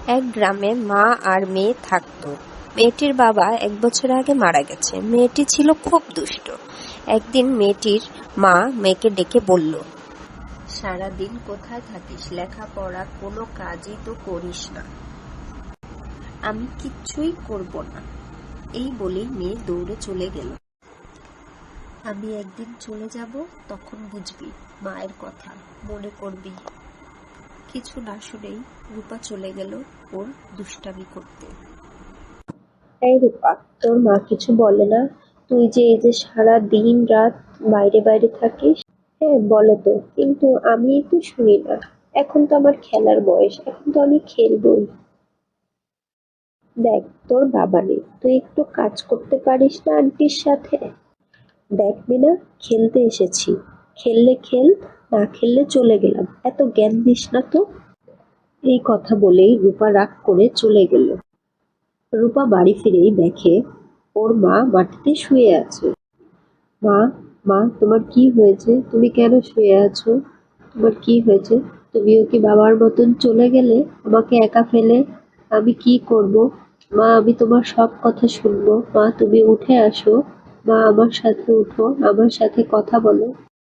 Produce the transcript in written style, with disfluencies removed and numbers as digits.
এক গ্রামে মা আর মেয়ে থাকতো। মেয়েটির বাবা 1 বছর আগে মারা গেছে। মেয়েটি ছিল খুব দুষ্ট। একদিন মেয়েটির মা মেয়েকে ডেকে বলল, সারাদিন কোথায় থাকিস? লেখাপড়া কোনো কাজই তো করিস না। আমি কিচ্ছুই করব না। এই বলেই মেয়ে দৌড়ে চলে গেল। আমি একদিন চলে যাব, তখন বুঝবি মায়ের কথা, মনে করবি। কিছু না শুনেই রূপা চলে গেল ওর দুষ্টামি করতে। এই রূপা, তোর মা কিছু বলে না? তুই যে এই যে সারা দিন রাত বাইরে বাইরে থাকিস। হ্যাঁ বলে তো, কিন্তু আমি একটু শুনি না। এখন তো আমার খেলার বয়স, এখন তো আমি খেলবই। দেখ, তোর বাবা নেই, তুই একটু কাজ করতে পারিস না আন্টির সাথে? দেখ মিনা, খেলতে এসেছি, খেললে খেল, না খেললে চলে গেলাম, এত জ্ঞান দিস না তো। এই কথা বলেই রূপা রাগ করে চলে গেল। রূপা বাড়ি ফিরেই দেখে ওর মা মাটিতে শুয়ে আছে। মা, মা তোমার কি হয়েছে? তুমি কেন শুয়ে আছো? তোমার কি হয়েছে? তুমিও কি বাবার মতন চলে গেলে আমাকে একা ফেলে? আমি কি করব? মা, আমি তোমার সব কথা শুনবো। মা, তুমি উঠে আসো। মা, আমার সাথে উঠো, আমার সাথে কথা বলো।